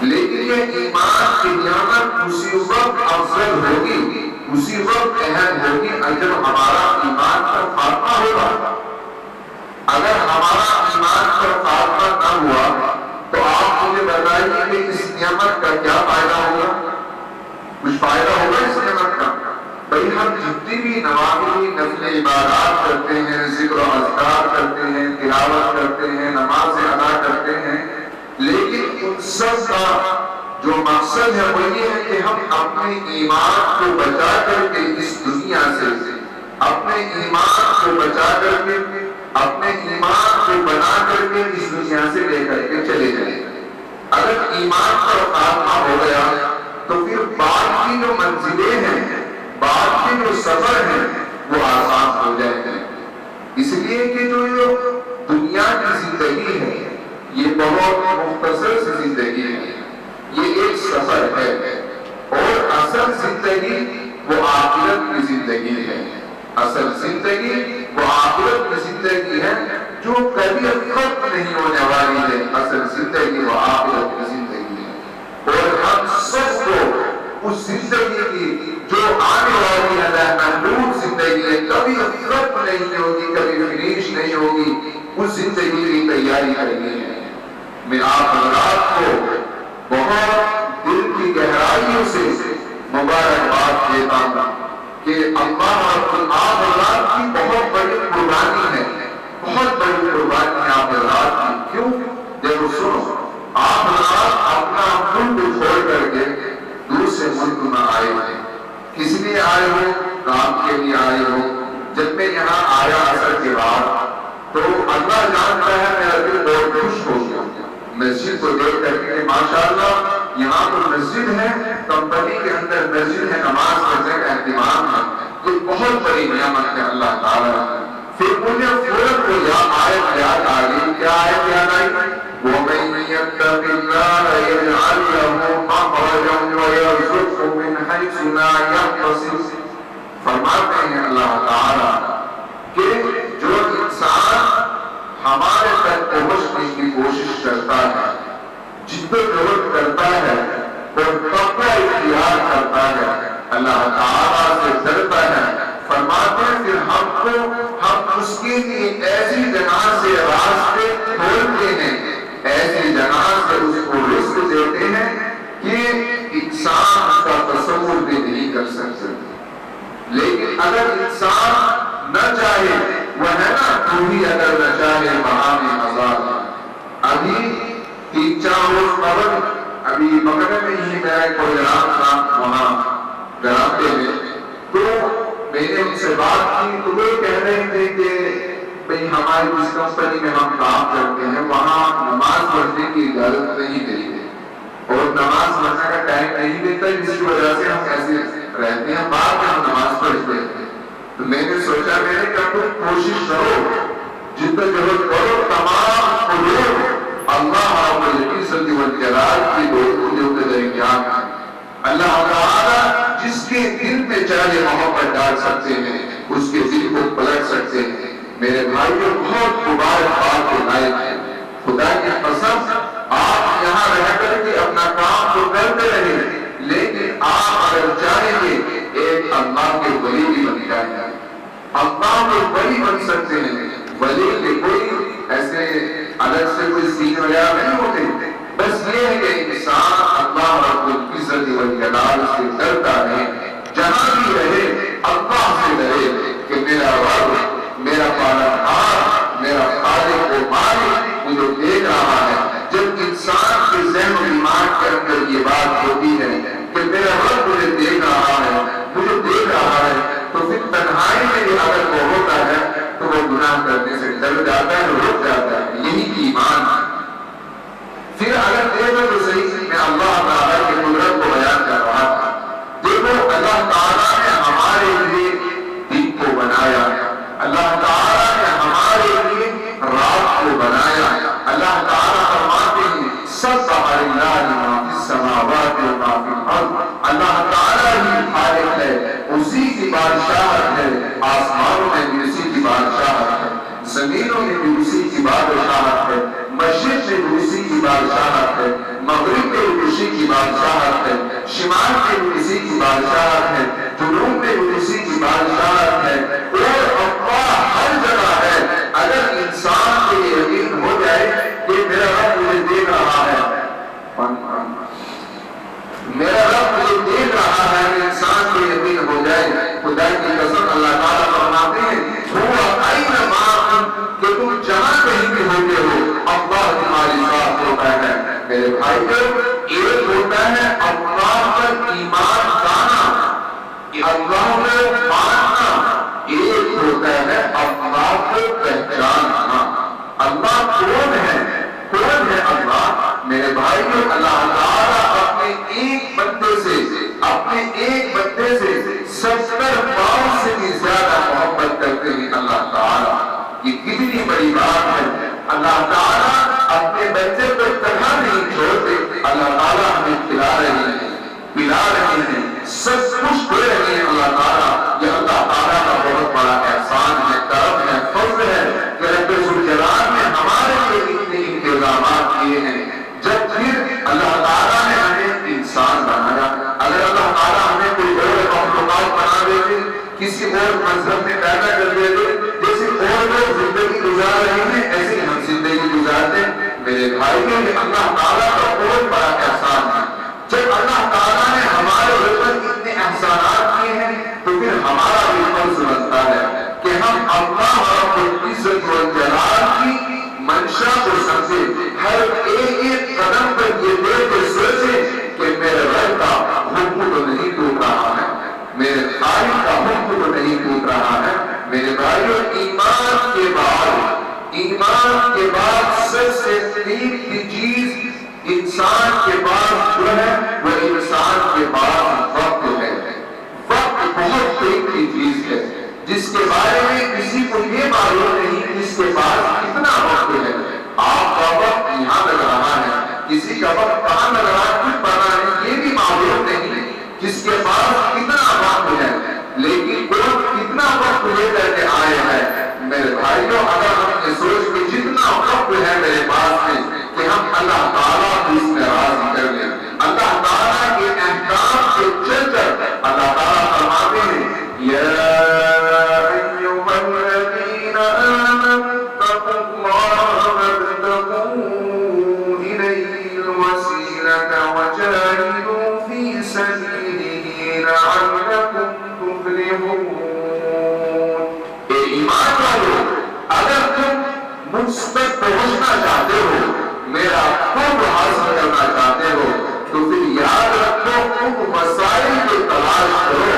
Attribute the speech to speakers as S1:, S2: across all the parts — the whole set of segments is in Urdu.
S1: لیکن یہ ایمان کی نعمت اسی وقت افضل ہوگی، اسی وقت اہم ہوگی جب ہمارا ایمان پر خاتمہ ہوگا۔ اگر ہمارا ایمان پر خاتمہ نہ ہوا تو آپ مجھے بتائیے کہ اس نعمت کا کیا فائدہ ہوگا؟ کچھ فائدہ ہوگا اس نعمت کا؟ بھئی ہم جتنی بھی نوافلی نفل عبادات کرتے ہیں، ذکر و اذکار کرتے ہیں، تلاوت کرتے ہیں، نماز ادا کرتے ہیں، لیکن ان سب کا جو مقصد ہے وہ یہ ہے کہ ہم اپنے ایمان کو بچا کر کے اس دنیا سے، اپنے ایمان کو بچا کر کے، اپنے ایمان کو بنا کر کے اس دنیا سے لے کر کے چلے جائیں۔ اگر ایمان پر خاتمہ ہو گیا تو پھر بعد کی جو منزلیں ہیں، بعد کے جو سفر ہیں وہ آسان ہو جائیں گے۔ اس لیے کہ جو دنیا کی زندگی ہے یہ بہت مختصر سی زندگی ہے، یہ ایک سفر ہے، اور اصل زندگی وہ آخرت کی زندگی ہے۔ اصل زندگی وہ آخرت کی زندگی ہے جو کبھی ختم نہیں ہونے والی ہے۔ اصل زندگی وہ آخرت کی زندگی ہے، اور ہم سب کو اس زندگی کی جو آنے والی ہے محدود زندگی ہے، کبھی ختم نہیں ہوگی، کبھی فنش نہیں ہوگی، اس زندگی کی تیاری کرنی ہے۔ میں آپ حضرات کو بہت دل کی گہرائیوں سے مبارکباد دیتا ہوں کہ اللہ آپ حضرات کی بہت بڑی قربانی ہے، بہت بڑی قربانی ہے آپ حضرات کی۔ کیوں؟ دیکھو سنو، آپ حضرات اپنا ملک چھوڑ کر کے دوسرے ملک میں آئے ہیں، کس لیے آئے ہو؟ کام کے لیے آئے ہو۔ جب میں یہاں آیا اثر کے بعد تو اللہ جانتا ہے میرا دل بہت خوش ہو گیا مسجد کو دیکھ کر کے، ماشاءاللہ یہاں تو مسجد ہے، کمپنی کے اندر مسجد ہے، نماز پڑھنے کا اہتمام ہے، یہ بہت بڑی نعمت ہے اللہ تعالیٰ۔ پھر مجھے فوراً کو یاد آ گئی، کیا آیت یاد آئی؟ وَمَن يَتَّقِ اللَّهَ يَجْعَل لَّهُ مَخْرَجًا وَيَرْزُقْهُ مِنْ حَيْثُ لَا يَحْتَسِبُ۔ فرماتے ہیں اللہ تعالیٰ کہ جو انسان ہمارے تک پہنچنے کی کوشش کرتا ہے، جدوجہد کرتا ہے اور تقوی اختیار کرتا ہے، اللہ تعالیٰ سے ڈرتا ہے، فرماتے ہیں پھر ہم اس کے لیے ایسی جگہ سے راستے کھولتے ہیں، ایسی جگہ سے اس کو رزق دیتے ہیں کہ انسان اس کا تصور بھی نہیں کر سکتے۔ لیکن اگر انسان نہ چاہے، وہ ہے نا تو بھی اگر نہ چاہے وہاں میں عذاب۔ ابھی 3-4 روز قبل ابھی مکہ میں ہی میرا ایک پروگرام تھا وہاں گراتے میں، تو میں نے ان سے بات کی تو وہ کہہ رہے تھے کہ بھئی ہماری جس کمپنی میں ہم کام کرتے ہیں وہاں نماز پڑھنے کی اجازت نہیں دیتے، اور نماز پڑھنے کا ٹائم نہیں دیتا، جس کی وجہ سے ہم ایسے رہتے ہیں، بعد میں ہم نماز پڑھتے ہیں۔ تو میں نے سوچا میں نے کہا تم کوشش کرو، جدوجہد کرو، تمام حضور اللہ رب العزت والجلال کی دوستوں کے درمیان ہے۔ اللہ تعالیٰ جس کے دل میں چاہے محبت ڈال سکتے ہیں، اس کے دل کو پلٹ سکتے ہیں۔ میرے بھائیوں بہت مبارکباد کے لائق ہیں، خدا کی قسم آپ یہاں رہ کر کے اپنا کام تو کرتے رہیں، لیکن آپ اگر چاہیں گے ایک اللہ کے ولی بھی بن جائیں گے، اللہ کے ولی بن سکتے ہیں۔ ولی کے کوئی ایسے الگ سے کوئی سین وغیرہ نہیں ہوتے، بس یہ ہے کہ انسان اللہ رب العزت والجلال سے ڈرتا ہے، جہاں بھی رہے اللہ سے ڈرے کہ میرا رب، میرا پالنہار، میرا خالق و مالک مجھے دیکھ رہا ہے۔ جب انسان کے ذہن و دماغ کے اندر یہ بات ہوتی ہے کہ میرا رب مجھے دیکھ رہا ہے، مجھے دیکھ رہا ہے، تو پھر تنہائی میں اگر وہ ہوتا ہے تو وہ گناہ کرنے سے ڈر جاتا ہے، رک جاتا ہے۔ یہی ایمان ہے۔ پھر اگر دیکھو تو صحیح، میں اللہ تعالیٰ کی قدرت کو بیان کر رہا تھا۔ دیکھو اللہ تعالیٰ نے ہمارے لیے دن کو بنایا، اللہ تعالیٰ نے ہمارے لیے رات کو بنایا۔ اللہ تعالیٰ فرماتے ہیں سبح للہ ما فی السماوات و ما فی الارض، اللہ تعالیٰ ہی خالق ہے، اسی کی بادشاہت ہے، آسمانوں میں بھی اسی کی بادشاہت ہے، زمینوں میں بھی اسی کی بادشاہت ہے، مشرق میں بھی اسی کی بادشاہت ہے، مغرب میں بھی اسی شمال میں بھی اسی کی بادشاہت ہے، جنوب میں بھی اسی کی بادشاہت ہے، اور اللہ ہر جگہ ہے۔ اگر انسان کو یہ یقین ہو جائے کہ میرا رب مجھے دیکھ رہا ہے، میرا رب مجھے دیکھ رہا ہے، انسان کو یقین ہو جائے، خدا کی قسم اللہ تعالیٰ فرماتے ہیں ہوا اینما کہ تم جہاں کہیں بھی ہوتے ہو اللہ تمہاری ساتھ ہوتا ہے۔ میرے بھائیو، ایک ہوتا ہے اللہ پر ایمان لانا، اللہ کو ماننا، ایک ہوتا ہے اللہ کو پہچاننا۔ اللہ کون ہے؟ کون ہے اللہ؟ میرے بھائیو، اللہ تعالیٰ اپنے ایک بندے سے 70 باؤ سے بھی زیادہ محبت کرتے ہیں۔ اللہ تعالیٰ، یہ کتنی بڑی بات ہے۔ اللہ تعالیٰ اپنے بچے کو طرح نہیں چھوڑتے، اللہ تعالیٰ ہمیں کھلا رہے ہیں، پلا رہے ہیں، سب کچھ دے رہے ہیں۔ اللہ تعالیٰ، یہ اللہ تعالیٰ کا بہت بڑا احسان ہے، کرم ہے، فضل ہے کہ رب ذوالجلال نے ہمارے لیے اتنے انتظامات کیے ہیں۔ جب پھر اللہ تعالیٰ نے ہمیں انسان بنایا، اگر اللہ تعالیٰ ہمیں کوئی اور مخلوقات بنا دیتے، کسی اور مذہب میں پیدا کر دیتے، جیسے اور لوگ زندگی گزار رہے ہیں ایسے ہم زندگی گزارتے، میرے بھائیوں، یہ اللہ تعالیٰ کا بہت بڑا احسان ہے۔ جب اللہ تعالیٰ نے ہمارے اوپر اتنے احسانات کیے ہیں تو پھر ہمارا بھی فرض بنتا ہے کہ ہم اللہ رب العزت والجلال کی منشا کو سمجھے، ہر ایک قدم پر یہ دیکھ کے سوچے کہ میرے رب کا حکم تو نہیں ٹوٹ رہا ہے، میرے خالق کا حکم تو نہیں ٹوٹ رہا ہے۔ میرے بھائیوں، ایمان کے بعد سب سے قیمتی چیز انسان کے پاس جو ہے وہ انسان کے پاس وقت ہے۔ وقت بہت قیمتی چیز ہے جس کے بارے میں کسی کو یہ معلوم نہیں اس کے پاس کتنا وقت ہے۔ آپ کا وقت یہاں لگ رہا ہے، کسی کا وقت کہاں لگ رہا ہے کچھ پتا نہیں، یہ بھی معلوم نہیں جس کے پاس کتنا وقت ہے، لیکن وہ کتنا وقت لے کر کے آئے ہیں۔ میرے بھائیوں، اگر ہم یہ سوچ کے جتنا وقت ہے میرے پاس میں کہ ہم اللہ تعالیٰ کو اس میں راضی کر لیں، اللہ تعالیٰ کے احکام کے چل کر اللہ تعالیٰ فرماتے ہیں یا ایھا الذین آمنوا اتقوا اللہ وابتغوا الیہ الوسیلۃ وجاہدوا فی سبیلہ لعلکم تفلحون۔ اے ایمان والو، اگر تم مجھ تک پہنچنا چاہتے ہو، میرا قرب حاصل کرنا چاہتے ہو، تو پھر یاد رکھو ان مسائل کی تلاش کرو،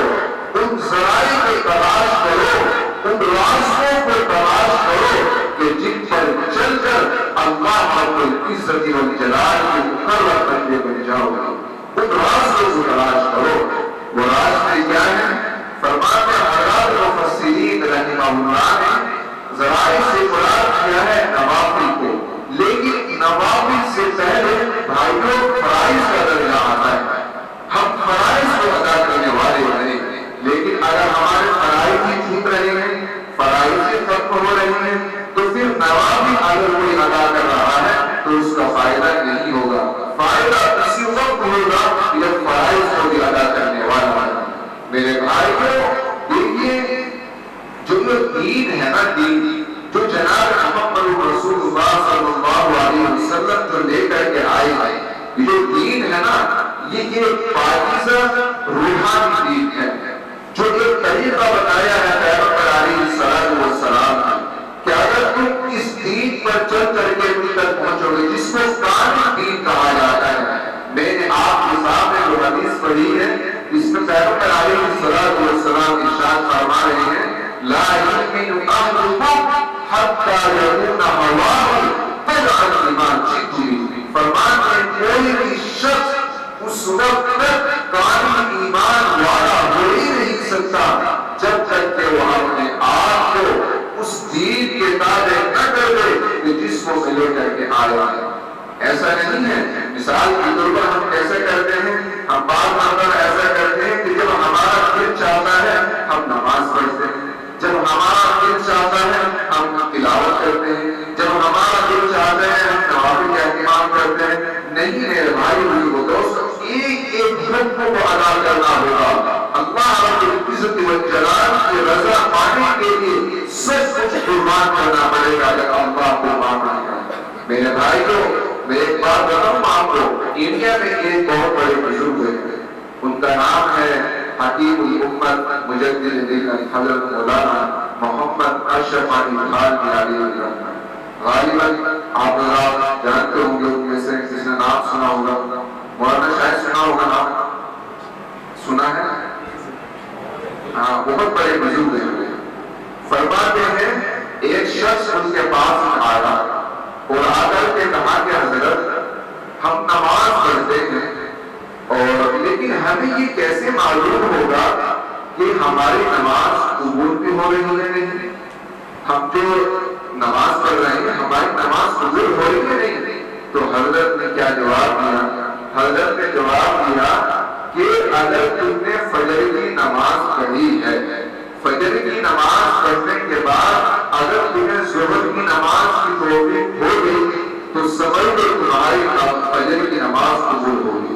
S1: ان ذرائع کی تلاش کرو، ان راستوں کو تلاش کرو کہ جن پر چل کر اللہ رب العزت والجلال کے مقرر بندے بن جاؤ گے، ان راستوں کو تلاش کرو۔ وہ راستے کیا ہیں؟ فرماتے ہیں حضرات مفسرین رحمہ اللہ نے ذرائع سے مراد کیا ہے نوافل کو، لیکن نوافل سے پہلے بھائیوں فرائض کا درجہ آتا ہے۔ ہم فرائض کو ادا کرنے والے ہیں، لیکن اگر ہمارے فرائض ہی چھوٹ رہے ہیں، فرائض سے ختم ہو رہے ہیں، تو پھر نوافل اگر کوئی ادا کر رہا ہے تو اس کا فائدہ نہیں ہوگا۔ فائدہ اسی وقت ہوگا جب فرائض کو بھی ادا کرنے والا ہے۔ میرے بھائیوں، دیکھیے جو دین ہے نا، دین جو جناب محمد رسول اللہ صلی اللہ علیہ وسلم جو لے کر کے آئے ہیں، یہ جو دین ہے نا، یہ ایک پاکیزہ روحانی دین ہے، جو ایک طریقہ بتایا ہے پیغمبر علیہ السلام نے کہ اگر تم اس دین پر چل کر کے مجھ تک پہنچو گے، جس کو کامل دین کہا جاتا ہے۔ میں نے آپ کے سامنے جو حدیث پڑھی ہے، اس میں پیغمبر علیہ السلام ارشاد فرما رہے ہیں لا يؤمن أحدكم حتى يكون هواه تبعا لما جئت به۔ فرماتے ہیں کوئی بھی شخص اس وقت تک کامل ایمان والا ہو ہی نہیں سکتا جب تک کہ وہ اپنے آپ کو اس دین کے تابع نہ کر دے کہ جس کو لے کر کے آیا ہے۔ ایسا نہیں ہے، مثال کے طور پر ہم کیسے کرتے ہیں، ہم بعض مرتبہ ایسا کرتے ہیں کہ جب ہمارا دل چاہتا ہے ہم نماز پڑھتے ہیں، جب ہمارا دل چاہتا ہے ہم تلاوت کرتے ہیں، جب ہمارا دل چاہتا ہے ہم نوافل کا اہتمام کرتے ہیں۔ نہیں میرے بھائی بزرگوں دوستو، ایک ایک حقوق کو ادا کرنا ہوگا. اللہ رب العزت والجلال کی رضا پانے کے لیے سب کچھ قربان کرنا پڑے گا اگر اللہ کو ماننا ہے. میرے بھائیوں، میں ایک بات بتاؤں آپ کو، انڈیا میں ایک بہت بڑے بزرگ ہیں، ان کا نام ہے حکیم الامت مجدد دین حضرت مولانا محمد اشرف علی خان گیلانی رحمۃ. غالباً آپ حضرات جانتے ہوں گے، ان میں سے جس نے نام سنا ہوگا مولانا شاید سنا ہوگا نام، سنا ہے؟ ہاں، بہت بڑے بزرگ ہیں. فرماتے ہیں ایک شخص ان کے پاس آیا اور آ کر کے کہا کہ حضرت ہم نماز پڑھتے ہیں اور لیکن ہمیں یہ کیسے معلوم ہوگا کہ ہماری نماز قبول بھی ہو رہی ہے نہیں؟ ہم جو نماز پڑھ رہے ہیں ہماری نماز قبول ہو رہی ہے نہیں؟ تو حضرت نے کیا جواب دیا؟ حضرت نے جواب دیا کہ اگر تم نے فجر کی نماز پڑھی ہے، فجر کی نماز پڑھنے کے بعد اگر تمہیں ظہر کی نماز کی توفیق ہو گئی تو سمجھ لو تمہاری فجر کی نماز قبول ہوگی.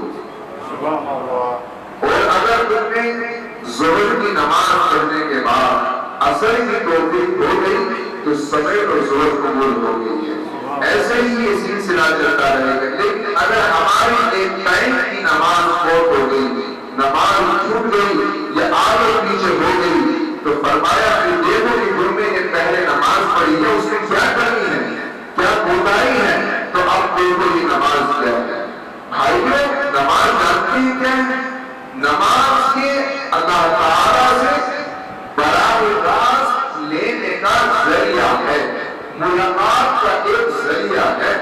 S1: اور اگر تم نے ظہر کی نماز پڑھنے کے بعد عصر کی توفیق ہو گئی تو سمجھ لو ظہر قبول ہو گئی ہے. ایسے ہی یہ سلسلہ چلتا رہے گا. لیکن اگر ہماری ایک ٹائم کی نماز فوت ہو گئی، نماز چھوٹ گئی یا آگے پیچھے ہو گئی، تو فرمایا کہ دیکھو کہ تم نے یہ پہلے نماز پڑھی ہے، اس میں کیا کرنی ہے، کیا کوتاہی ہے، تو اب دیکھو یہ نماز کیا ہے. بھائیو، نماز جانتی ہے کیا ہے؟ نماز کے اللہ تعالیٰ سے براہ راست لینے کا ذریعہ ہے، ملاقات کا ایک ذریعہ ہے.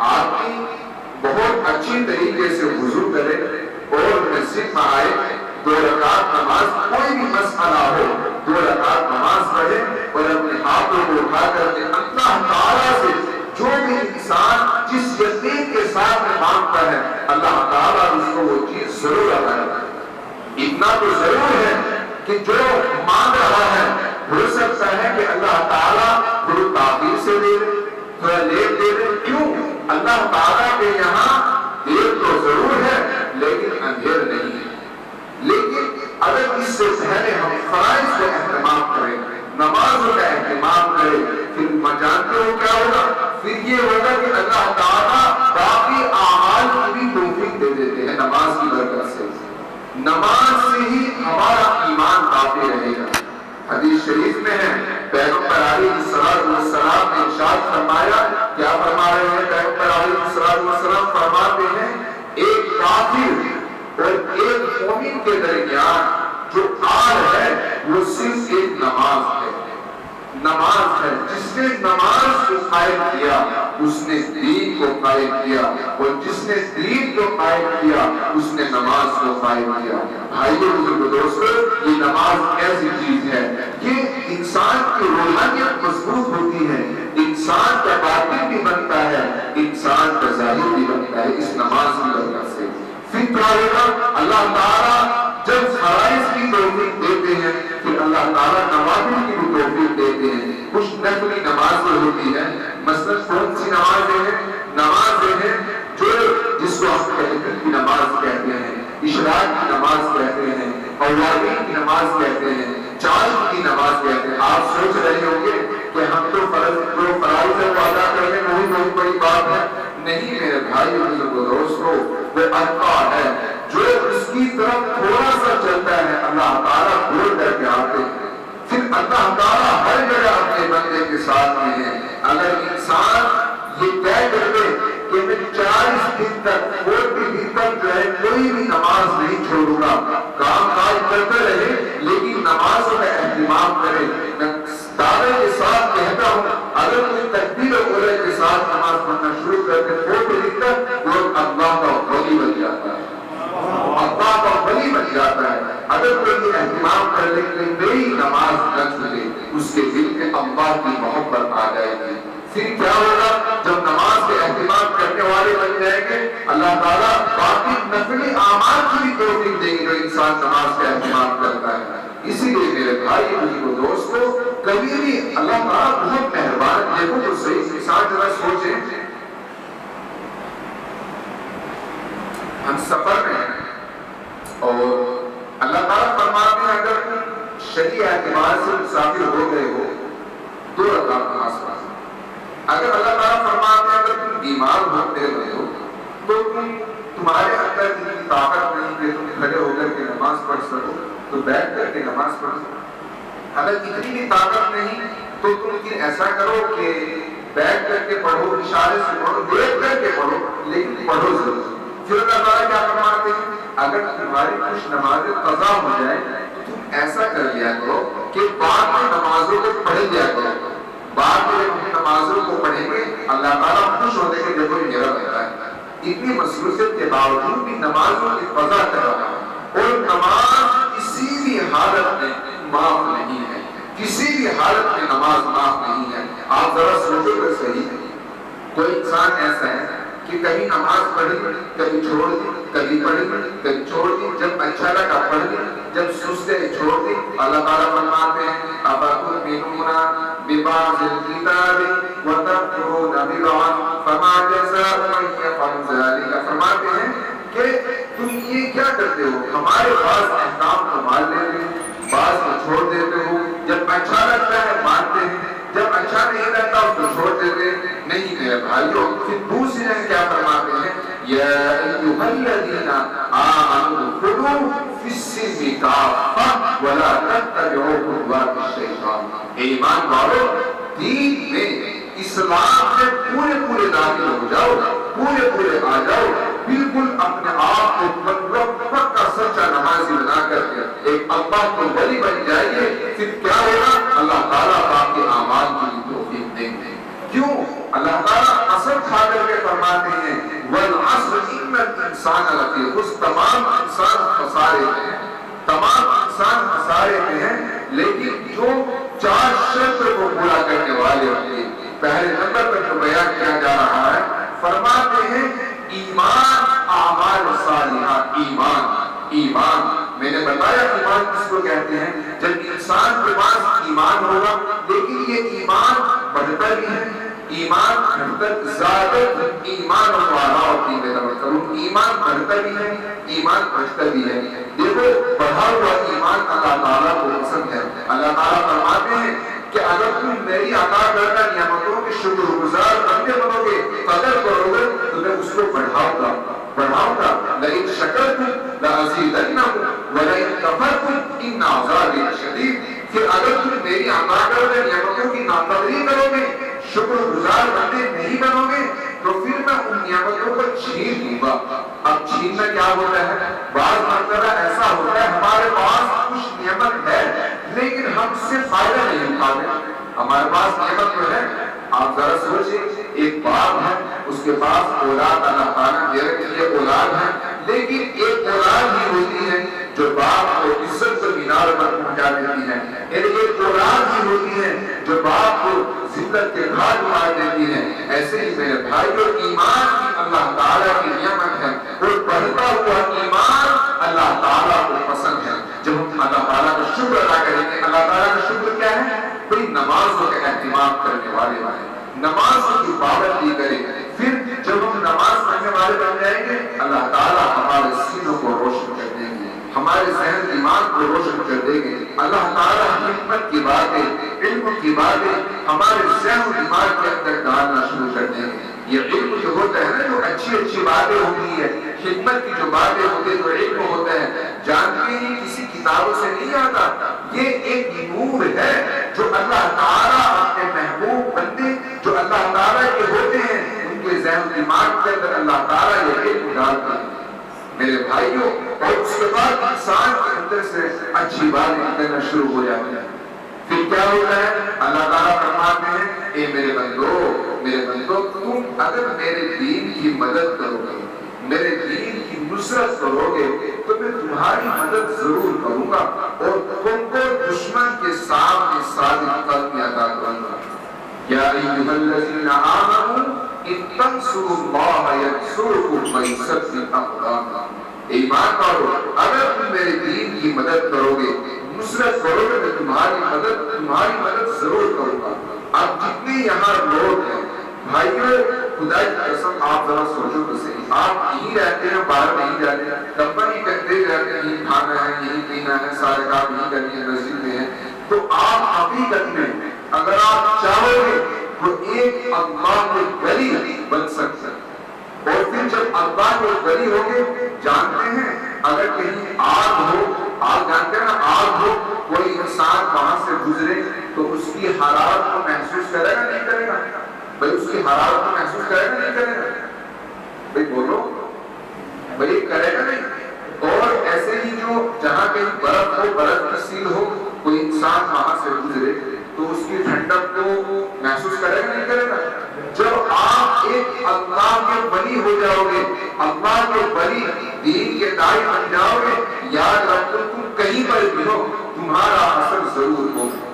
S1: آدمی بہت اچھی طریقے سے وضو کرے اور مسجد میں آئے، 2 رکعت نماز، کوئی بھی مسئلہ ہو 2 رکعت نماز پڑھے اور اپنے ہاتھوں کو اٹھا کر کے اللہ تعالیٰ سے جو بھی انسان جس یقین کے ساتھ میں مانگتا ہے اللہ تعالیٰ اس کو وہ چیز ضرور عطا کرتا ہے. اتنا تو ضرور ہے کہ جو مانگ رہا ہے ہو سکتا ہے کہ اللہ تعالیٰ تھوڑی تاخیر سے دے دے، تھوڑا لیٹ دے دے. کیوں؟ اللہ تعالیٰ کے یہاں دیر تو ضرور ہے لیکن اندھیر نہیں ہے. لیکن اگر اس سے پہلے ہم فرائض کا اہتمام کریں، نمازوں کا اہتمام کریں، پھر جانتے ہو کیا ہوگا؟ پھر یہ ہوگا کہ اللہ تعالیٰ باقی اعمال کی بھی توفیق دے دیتے ہیں نماز کی برکت سے. نماز سے ہی ہمارا ایمان باقی رہے گا. حدیث شریف میں ہے پیغمبر علیہ السلام نے ارشاد فرمایا، کیا فرما رہے ہیں پیغمبر علیہ السلام؟ فرماتے ہیں ایک کافر اور ایک مومن کے درمیان جو آڑ ہے وہ صرف ایک نماز ہے. نماز ہے. جس نے نماز کو قائم کیا اس نے دین کو قائم کیا، اور جس نے دین کو قائم کیا اس نے نماز کو قائم کیا. بھائیو بزرگو دوستو، یہ نماز ایسی چیز ہے کہ انسان کی روحانیت مضبوط ہوتی ہے، انسان کا باطن بھی بنتا ہے، انسان کا ظاہر بھی بنتا ہے اس نماز کی وجہ سے. پھر کیا ہوگا؟ اللہ تعالیٰ جب فرائض کی توفیق دیتے ہیں پھر اللہ تعالیٰ نوافل کی بھی توفیق دیتے ہیں. کچھ نفلی نماز ہوتی ہے، مثلا کون سی نمازیں ہیں؟ نمازیں ہیں جو جس کو ہم تہجد کی نماز کہتے ہیں، اشراق کی نماز کہتے ہیں، اوابین کی نماز کہتے ہیں، چاشت کی نماز کہتے ہیں. آپ سوچ رہے ہوں گے کہ ہم تو فرائض کو ادا کرنے میں وہی بہت بڑی بات ہے. نہیں میرے بھائی بزرگو دوستو، وہ اللہ ہے جو اس کی طرف تھوڑا سا چلتا ہے اللہ تعالیٰ بول کر کے آتے ہیں. پھر اللہ تعالیٰ ہر جگہ اپنے بندے کے ساتھ میں ہے. اگر انسان یہ طے کر دے کہ میں 40 دن تک 40 دن تک جو ہے کوئی بھی نماز نہیں چھوڑوں گا، کام کاج کرتے رہے لیکن نمازوں کا اہتمام کرے. میں دعوے کے ساتھ کہتا ہوں اگر کوئی تکبیر اولا کے ساتھ نماز پڑھنا شروع کر دے 40 دن تک وہ اللہ کا ولی بن جاتا ہے، اللہ کا ولی بن جاتا ہے. اگر کوئی اہتمام کر لے کہ میری نماز نہ چھوٹے، اس کے دل میں اللہ کی محبت آ جائے گی. پھر کیا ہوگا؟ جب نماز کے اہتمام کرنے والے بن جائیں گے اللہ تعالیٰ باقی نفلی اعمال کی بھی توفیق دیں گے جو انسان نماز کا اہتمام کرتا ہے. اسی لیے میرے بھائی بزرگو دوستو، کبھی بھی اللہ تعالیٰ بہت مہربان. دیکھو تو صحیح انسان ذرا سوچیں، ہم سفر میں ہیں، اور اللہ تعالیٰ فرماتے ہیں اگر تم شرعی اعتبار سے مسافر ہو گئے ہو 2 رکعت نماز پڑھو. اگر اللہ تعالیٰ فرماتے ہیں اگر تم بیمار ہوتے رہے ہو تو تمہارے اندر اتنی طاقت نہیں کہ تم کھڑے ہو کر کے نماز پڑھ سکو تو بیٹھ کر کے نماز پڑھ سکو. اگر اتنی بھی طاقت نہیں تو تم ایسا کرو کہ بیٹھ کر کے پڑھو, اشارے سے پڑھو, دیکھ کر کے پڑھو, لیکن پڑھو ضرور. پھر اللہ تعالیٰ کیا فرماتے ہیں اگر تمہاری کچھ نمازیں قضا ہو جائے تو تم ایسا کر لیا کرو کہ بعد میں نمازوں کو پڑھ لیا کرو. بعد میں نمازوں کو پڑھیں گے اللہ تعالیٰ خوش ہوتے کہ دیکھو یہ میرا بندہ ہے اتنی مصروفیت کے باوجود بھی نمازوں کی قضا کر رہا ہے. اور نماز کسی بھی حالت میں معاف نہیں ہے, کسی بھی حالت میں نماز معاف نہیں ہے. آپ ذرا سوچو کہ صحیح ہے کوئی انسان ایسا ہے کہ کبھی نماز پڑھی کبھی چھوڑ دی, کبھی پڑھی کبھی چھوڑ دی, جب اچھا لگا پڑھ دی, جب سست ہے چھوڑ دی. اللہ تعالیٰ فرماتے ہیں أَفَتُؤْمِنُونَ بِبَعْضِ الْكِتَابِ وَتَكْفُرُونَ بِبَعْضٍ فَمَا جَزَاءُ مَن يَفْعَلُ ذَلِكَ. فرماتے ہیں کہ تم یہ کیا کرتے ہو, ہمارے بعض احکام کو مان لیتے ہو, بعض کو چھوڑ دیتے ہو, جب اچھا لگتا ہے مانتے ہیں, جب اچھا نہیں لگتا اس کو چھوڑ دیتے نہیں. میرے بھائیوں پھر دوسری جگہ کیا فرماتے ہیں یا ایھا الذین آمنوا خذوا فی السلم کافۃ ولا تتبعوا خطوات الشیطان. ایمان والو دین میں اسلام میں پورے داخل ہو جاؤ, پورے آ جاؤ, بالکل اپنے آپ کو پکا سچا نمازی بنا کر کے ایک اللہ کو ولی بن جائیے. پھر کیا ہوگا اللہ تعالیٰ آپ کے اعمال کی توفیق دیں گے. کیوں اللہ تعالیٰ قسم کھا کر کے فرماتے ہیں والعصر ان الانسان لفی خسر. تمام انسان خسارے میں ہیں, تمام انسان خسارے میں ہیں, لیکن جو 4 شرط کو پورا کرنے والے ہوں گے. پہلے نمبر پر جو بیان کیا جا رہا ہے فرماتے ہیں ایمان, اعمال صالحہ. ایمان میں نے بتایا ایمان کس کو کہتے ہیں جب انسان کے پاس ایمان ہوگا, لیکن یہ ایمان بڑھتا بھی ہے, ایمان گھٹتا, زیادہ ایمان والا ہوتی ہے ایمان بڑھتا بھی ہے, ایمان بڑھتا بھی ہے. دیکھو بڑھا ہوا ایمان اللہ تعالیٰ کو پسند ہے. اللہ تعالیٰ فرماتے ہیں کہ اگر تم میری عطا کردہ نعمتوں کے شکر گزار بندے بنو گے, قدر کرو گے, تو میں اس کو بڑھاؤں گا. لئن شکرتم لأزیدنکم ولئن کفرتم ان عذابی لشدید. پھر اگر تم میری عطا کردہ نعمتوں کی ناقدری کرو گے, شکر گزار بندے نہیں بنو گے, تو پھر میں ان نعمتوں کو چھین دوں گا. اب چھیننا کیا ہوتا ہے, بعض مرتبہ ایسا ہوتا ہے ہمارے پاس کچھ نعمت ہے لیکن ہم اس سے فائدہ نہیں اٹھاتے. ہمارے پاس نعمت تو ہے, آپ ذرا سوچیں ایک باپ ہے, اس کے پاس اولاد اللہ تعالیٰ دے رکھی ہے, اولاد ہے, لیکن ایک اولاد ہی ہوتی ہے جو باپ کو عزت کے مینار پر پہنچا دیتی ہے. ایک اولاد ہی ہوتی ہے جو باپ کو ذلت کے گھاٹ مار دیتی ہے. ایسے ہی میرے بھائیو ایمان کی اللہ تعالیٰ کی نعمت ہے, اور بڑھتا ہوا ایمان اللہ تعالیٰ کو پسند ہے. جب ہم اللہ تعالیٰ کا شکر ادا کریں گے, اللہ تعالیٰ کا شکر کیا ہے, بڑی نمازوں کا اہتمام کرنے والے نمازوں کی پابندی کریں. پھر جب ہم نماز پڑھنے والے بن جائیں گے اللہ تعالیٰ ہمارے سینوں کو روشن کر دیں گے, ہمارے ذہن دماغ کو روشن کر دیں گے. اللہ تعالیٰ حکمت کی باتیں, علم کی باتیں ہمارے ذہن دماغ کے اندر ڈالنا شروع کر دیں گے. یہ علم جو ہوتا ہے نا, جو اچھی باتیں ہوتی ہے, حکمت کی جو باتیں ہوتی ہے, جو علم ہوتا ہے, جانتے ہی کسی کتابوں سے نہیں آتا. یہ ایک نور ہے جو اللہ تعالیٰ اپنے محبوب بندے جو اللہ تعالیٰ کے ہوتے ہیں ان کے ذہن دماغ کے اندر اللہ تعالیٰ یہ علم ڈالتا ہے میرے بھائیوں. اور اس کے بعد انسان کے اندر سے اچھی باتیں کرنا شروع ہو جاتی ہیں. پھر کیا ہوتا ہے, اللہ تعالیٰ فرماتے ہیں اے میرے بندو تم اگر میرے دین کی مدد کرو گے, میرے دین کی نصرت کرو گے, تو میں تمہاری مدد ضرور کروں گا اور تم کو دشمن کے سامنے ثابت قدمی عطا کروں گا. یا ایھا الذین آمنوا ان تنصروا اللہ ینصرکم ویثبت اقدامکم. ایمان والو اگر تم میرے دین کی مدد کرو گے, نصرت کرو گے, میں تمہاری مدد ضرور کروں گا. اب جتنے یہاں لوگ ہیں بھائیوں, خدا کی قسم آپ ذرا سوچو تو صحیح, آپ یہیں رہتے ہیں, باہر نہیں جاتے, کمپنی کرتے رہتے ہیں, اگر آپ چاہو گے تو ایک اللہ کے ولی بن سکتے ہیں. اور پھر جب اللہ کے ولی ہوگے، جانتے ہیں اگر کہیں آگ ہو، آگ جانتے ہیں نا، آگ ہو، کوئی انسان وہاں سے گزرے تو اس کی حرارت کو محسوس کرے گا نہیں کرے گا؟ بھائی اس کی حرارت کو محسوس کرے گا نہیں کرے گا؟ بھائی بولو، بھائی کرے گا نہیں؟ اور ایسے ہی جو جہاں کہیں برف ہو، برف کی سیل ہو، کوئی انسان وہاں سے گزرے تو اس کی ٹھنڈک کو محسوس کرے گا نہیں کرے گا؟ جب آپ ایک اللہ کے ولی ہو جاؤ گے، اللہ کے ولی، دین کے داعی بن جاؤ گے، یاد رکھو تم کہیں پر بھی ہو تمہارا اثر ضرور ہوگا.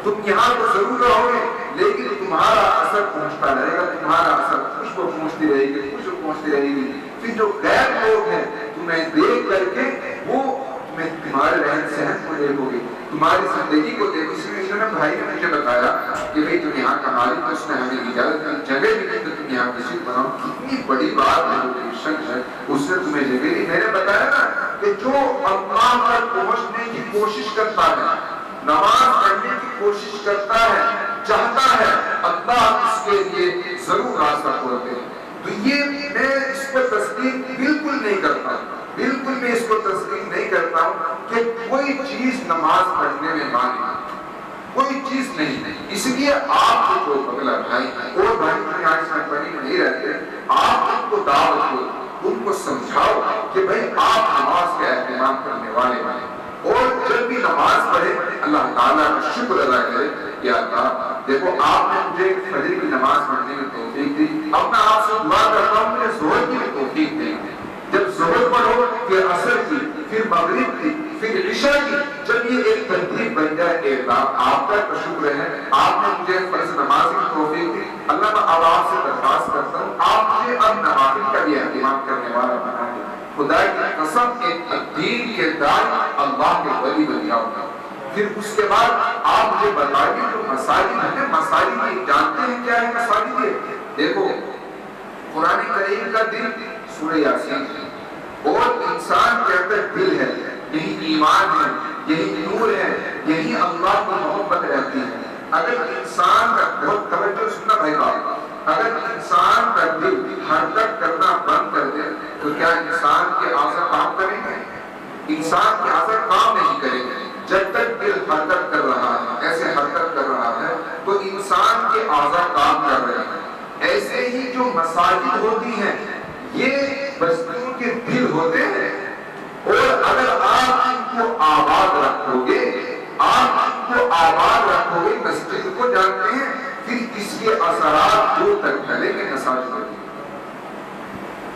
S1: تم یہاں تو ضرور رہو گے لیکن تمہارا اثر پہنچتا رہے گا، تمہارا اثر خوشبو پہنچتی رہے گی، خوشبو پہنچتی رہے گی. پھر جو غیر لوگ ہیں تمہیں دیکھ کر کے وہ تمہارے رہن سہن کو دیکھو گے، تمہاری زندگی کو دیکھو. اس لیے انہوں نے بھائی نے مجھے بتایا کہ بھائی تم یہاں کا مالک، اس نے ہمیں اجازت دی، جگہ بھی دی تو تم یہاں مسجد بناؤ. کتنی بڑی بات ہے، جو شخص ہے اس نے تمہیں جگہ دی. میں نے بتایا نا کہ جو اللہ تک پہنچنے کی کوشش کرتا ہے، نماز پڑھنے کی کوشش کرتا ہے، چاہتا ہے، اللہ اس کے لیے ضرور راستہ کھولتے ہیں. تو یہ میں اس کو تصدیق بالکل نہیں کرتا، بالکل میں اس کو تصدیق نہیں کرتا ہوں کہ کوئی چیز نماز پڑھنے میں مانی، کوئی چیز نہیں. اس لیے آپ کو جو بغلہ بھائی اور بھائی جو یہاں اس کمپنی میں نہیں رہتے، آپ ان کو دعوت دو، ان کو سمجھاؤ کہ بھائی آپ نماز کا اہتمام کرنے والے ہیں، اور جب بھی نماز پڑھے اللہ تعالیٰ کا شکر ادا کرے کہ اللہ دیکھو آپ نے مجھے فجر کی نماز پڑھنے میں توفیق دی، اب میں آپ سے دعا کرتا ہوں مجھے ظہر کی بھی توفیق دیں. جب ظہر پڑھو پھر عصر کی، پھر مغرب کی، پھر عشاء کی، جب یہ ایک ترتیب بن جائے کہ آپ کا شکر ہے آپ نے مجھے فرض نماز کی توفیق دی، اللہ میں اب آپ سے درخواست کرتا ہوں آپ مجھے اب نوافل کا بھی اہتمام کرنے والا بنا دیں. خدا کی قسم ایک دین کے داعی اللہ کے ولی بن جاؤ گا. پھر اس کے بعد آپ مجھے بتائیے جو مساجد ہیں، مساجد جانتے ہیں کیا ہے مساجد؟ دیکھو قرآن کریم کا دل سورہ یاسین ہے، اور انسان کے اندر دل ہے، یہی ایمان ہے، یہی نور ہے، یہی اللہ کی محبت رہتی ہے. اگر انسان کا بہت توجہ سننا بھائی بات، اگر انسان کا دل حرکت کرنا بند کر دے تو کیا انسان کے اعضاء کام کریں گے؟ انسان کے اعضاء کام نہیں کریں گے. جب تک دل حرکت کر رہا ہے، ایسے حرکت کر رہا ہے تو انسان کے اعضاء کام کر رہے ہیں. ایسے ہی جو مساجد ہوتی ہیں یہ بستیوں کے دل ہوتے ہیں، اور اگر آپ ان کو آباد رکھو گے، آپ ان کو آباد رکھو گے، مسجد کو جانتے ہیں، پھر اس کے اثرات دور تک پھیلیں گے مساجد میں.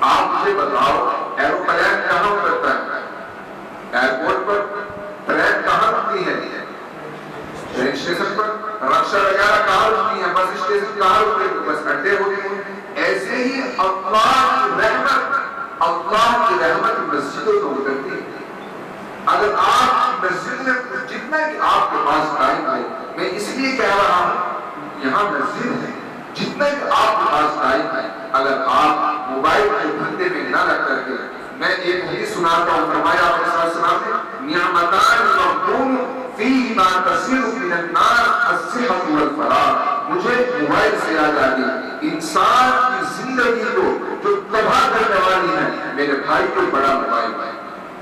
S1: آپ مجھے بتاؤ ایروپلین کہاں اترتا ہے؟ ایئرپورٹ پر. ٹرین کہاں رکتی ہے؟ ٹرین اسٹیشن پر. رکشا وغیرہ کہاں رکتی ہے؟ بس اسٹیشن کہاں رکتے ہیں؟ بس اڈے ہوتے ہیں. ایسے ہی اللہ کی رحمت مسجدوں میں اترتی ہے. اگر آپ مسجد میں جتنا کہ آپ کے پاس ٹائم ہے، میں اس لیے کہہ رہا ہوں یہاں مسجد ہے، جتنا کہ آپ کے پاس ٹائم ہے، اگر آپ موبائل کے دھندے میں نہ لگ کر کے، میں ایک حدیث سناتا ہوں، فرمایا آپ کے ساتھ سناتے نعمتان مغبون فیہما تصیر من النار الصحۃ والفراغ. مجھے موبائل سے یاد آ گئی انسان کی زندگی کو جو تباہ کرنے والی ہے میرے بھائی کو بڑا موبائل ہے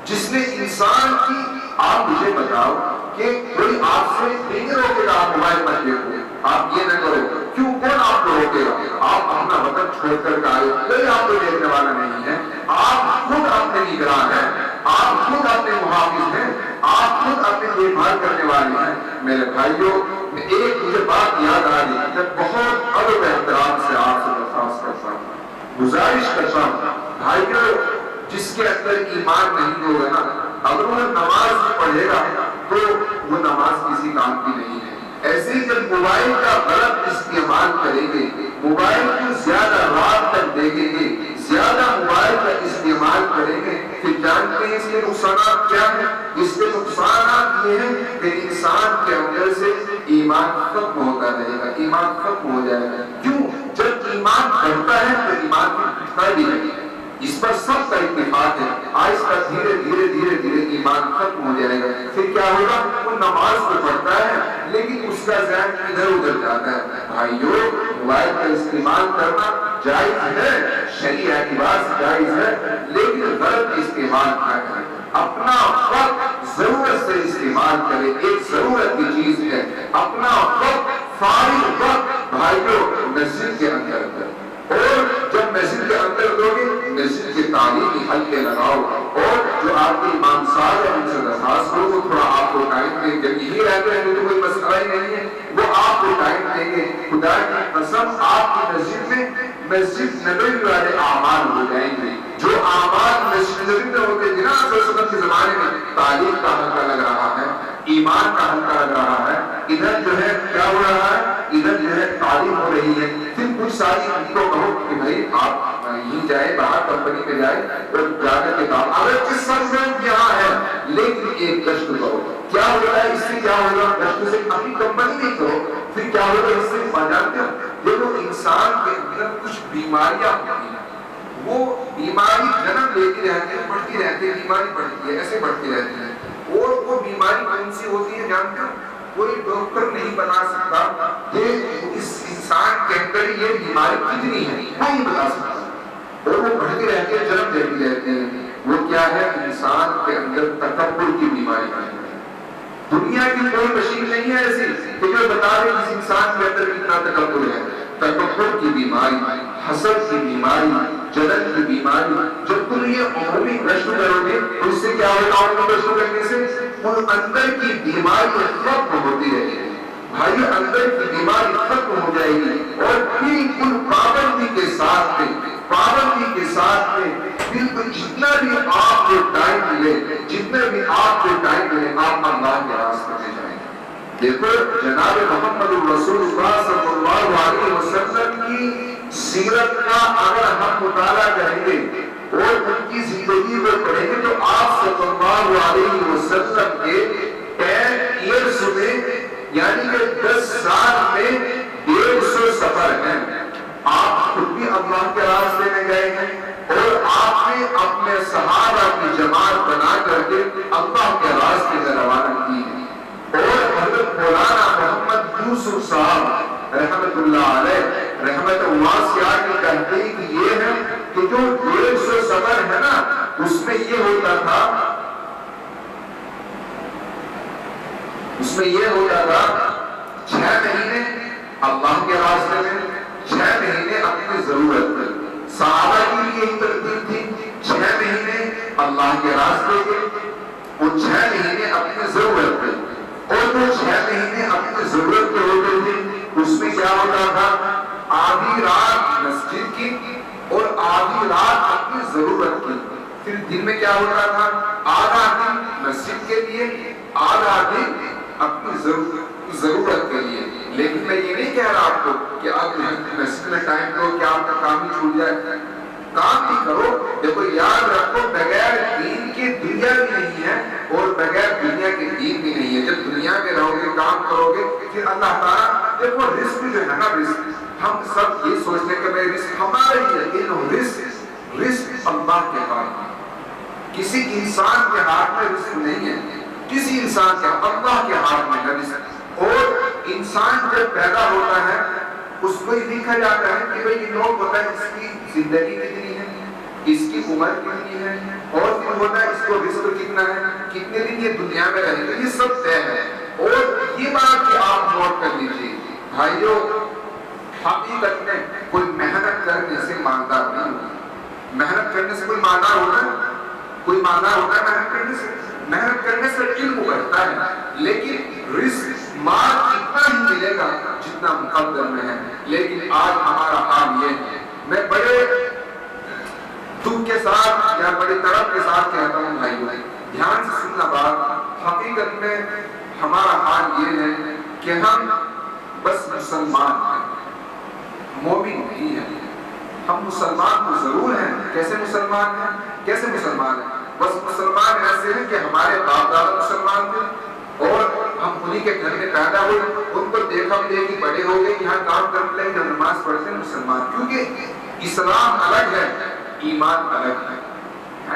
S1: جس نے انسان کی. آپ مجھے بتاؤ کہ کوئی آپ سے نہیں روکے گا آپ موبائل پر دیکھو، آپ یہ نہ کرو. کیوں؟ کون آپ کو روکے گا؟ آپ اپنا وطن چھوڑ کر کے آئے، کوئی آپ کو دیکھنے والا نہیں ہے. آپ خود اپنے نگراں ہیں، آپ خود اپنے محافظ ہیں، آپ خود اپنے دیکھ بھال کرنے والے ہیں. میرے بھائیوں ایک مجھے بات یاد آ رہی ہے، میں بہت ادب احترام سے آپ سے درخواست کرتا ہوں، گزارش کرتا ہوں بھائیوں، جس کے اندر ایمان نہیں ہوگا نا، اگر وہ نماز پڑھے گا تو وہ نماز کسی کام کی نہیں ہے. ایسے ہی جب موبائل کا غلط استعمال کریں گے، موبائل کو زیادہ رات تک دیکھیں گے، زیادہ موبائل کا استعمال کریں گے، پھر جانتے ہیں اس کے نقصانات کیا ہیں؟ اس کے نقصانات یہ ہیں کہ انسان کے اندر سے ایمان ختم ہوتا رہے گا، ایمان ختم ہو جائے گا. کیوں؟ جب ایمان بڑھتا ہے تو ایمان کی گھٹتا بھی ہے. اس پر سب کا اتفاق ہے. آہستہ دھیرے دھیرے دھیرے دھیرے ایمان ایمان ختم ہو جائے گا. پھر کیا ہوگا؟ وہ نماز تو پڑھتا ہے لیکن اس کا ذہن ادھر ادھر جاتا ہے. بھائیو موبائل کا استعمال کرنا جائز ہے، شرعی اعتبار سے جائز ہے، لیکن غلط استعمال نہ کریں. اپنا وقت ضرورت سے استعمال کریں. ایک ضرورت کی چیز ہے اپنا وقت، فارغ وقت بھائیو مسجد کے اندر کریں. اور جب مسجد کے اندر دو گے مسجد کے تعلیمی حلقے لگاؤ، اور جو آپ کے امام صاحب ہیں ان سے درخواست کرو وہ تھوڑا آپ کو ٹائم دیں. جب یہی رہتے ہیں تو کوئی مسئلہ ہی نہیں ہے، وہ آپ کو ٹائم دیں گے. خدا کی قسم آپ کی مسجد میں مسجد نبوی والے اعمال ہو جائیں گے. جو اعمال مسجد نبوی میں ہوتے جنا کے زمانے میں تعلیم کا حلقہ لگ رہا ہے، ایمان کا حلقہ لگ رہا ہے، ادھر جو ہے کیا ہو رہا ہے، ادھر جو ہے تعلیم ہو رہی ہے. پھر کچھ ساری کو کہو کہ بھائی آپ یہیں جائے، باہر کمپنی میں جائے اور جا کر کے کام اگر جس سرزمین یہاں ہے لیکن ایک گشت کرو. کیا ہوتا ہے اس سے؟ کیا ہوگا؟ گشت سے اپنی کمپنی نہیں کرو. پھر کیا ہوگا اس سے؟ جانتے ہو دیکھو انسان کے اندر کچھ بیماریاں ہوتی ہیں، وہ بیماری جنم لیتی رہتی ہے، بڑھتی رہتی ہے، بیماری بڑھتی ہے، ایسے بڑھتی رہتی ہے. اور وہ بیماری کون سی ہوتی ہے جانتے ہو؟ کوئی ڈاکٹر نہیں بتا سکتا کہ اس انسان کے اندر یہ بیماری کتنی ہے، نہیں بتا سکتا. اور وہ بڑھتی رہتی ہے، جنم لیتی رہتی ہے. وہ کیا ہے؟ انسان کے اندر تکبر کی بیماری ہے. دنیا کی کوئی مشین نہیں ہے ایسی کہ جو بتا دے اس انسان کے اندر کتنا تکبر ہے. تکبر کی بیماری، حسد کی بیماری، جلن کی بیماری. جب تم یہ عمومی گشت کرو گے تو اس سے کیا ہوگا؟ عمومی گشت کرنے سے ان اندر کی بیماری ختم ہوتی رہے گی. بھائی اندر کی بیماری ختم ہو جائے گی. اور بالکل پابندی کے ساتھ میں، پابندی کے ساتھ میں بالکل جتنا بھی آپ کو ٹائم ملے، جتنے بھی آپ کو ٹائم ملے آپ اللہ کے راستے میں جائیں. دیکھو جناب محمد رسول اللہ صلی اللہ علیہ وسلم کی سیرت کا اگر ہم مطالعہ کریں گے اور ان کی زندگی کو پڑھیں گے تو آپ صلی اللہ علیہ وسلم کے 10 ایئرز میں یعنی کہ 10 سال میں 150 سفر ہیں. آپ خود بھی اللہ کے راستے میں گئے ہیں اور آپ نے اپنے صحابہ کی جماعت بنا کر کے اللہ کے راستے میں روانہ کی. اور حضرت مولانا محمد یوسف صاحب رحمت اللہ علیہ رحمت واسعہ کی تحقیق یہ ہے کہ جو 150 سفر ہے نا اس میں یہ ہوتا تھا، اس میں یہ ہوتا تھا 6 مہینے اللہ کے راستے میں، 6 مہینے اپنی ضرورت پر. صحابہ کی بھی یہی ترتیب تھی، 6 مہینے اللہ کے راستے کے اور 6 مہینے اپنی ضرورت پر. اور وہ 6 مہینے اپنی ضرورت کے ہوتے تھے اس میں کیا ہوتا تھا؟ آدھی رات مسجد کی اور آدھی رات اپنی ضرورت کی. پھر دن میں کیا ہوتا تھا؟ آدھا دن مسجد کے لیے، آدھا دن اپنی ضرورت کے لیے. لیکن میں یہ نہیں کہہ رہا آپ کو کہ آپ مسجد میں ٹائم دو کہ آپ کا کام ہی چھوٹ جائے. کام بھی کرو. دیکھو یاد رکھو بغیر دین کے دنیا بھی نہیں ہے اور بغیر دنیا کے دین بھی نہیں ہے. جب دنیا میں رہو گے کام کرو گے پھر اللہ تعالیٰ دیکھو رزق جو ہے نا، رزق ہم سب یہ سوچتے ہیں کہ میں رزق ہمارا ہی ہے، رزق اللہ کے ہاتھ میں. کسی انسان کے ہاتھ میں رزق نہیں ہے، کسی انسان کے اللہ کے ہاتھ میں ہے رزق. اور انسان جب پیدا ہوتا ہے اس کو یہ دیکھا جاتا ہے کہ بھئی یہ لوگ ہوتا ہے اس کی زندگی کتنی ہے، اس کی عمر کتنی ہے، اور پھر ہوتا ہے اس کو رزق کتنا ہے، کتنے دن یہ دنیا میں رہے گا، یہ سب طے ہے. اور یہ بات کہ آپ نوٹ کر لیجیے بھائیو، حقیقت میں کوئی محنت کرنے سے مالدار نہیں ہوتا. محنت کرنے سے کوئی مالدار ہوتا ہے؟ کوئی مالدار ہوتا ہے محنت کرنے سے؟ محنت کرنے سے علم بڑھتا ہے لیکن رزق مال اتنا ہی ملے گا جتنا مقدر میں ہے. لیکن آج ہمارا حال یہ ہے، میں بڑے دکھ کے ساتھ یا بڑے طرف کے ساتھ کہتا ہوں بھائی دھیان سے سننا بات. حقیقت میں ہمارا حال یہ ہے کہ ہم بس مسلمان ہیں، مومن نہیں ہیں. ہم مسلمان تو ضرور ہیں. کیسے مسلمان ہیں؟ کیسے مسلمان ہیں؟ بس مسلمان ایسے ہیں کہ ہمارے باپ دادا مسلمان تھے اور ہم انہی کے گھر میں پیدا ہوئے، ان کو دیکھا دیکھی بڑے ہو گئے، یہاں کام کرنے لگے، جب نماز پڑھتے ہیں مسلمان. کیونکہ اسلام الگ ہے، ایمان الگ ہے.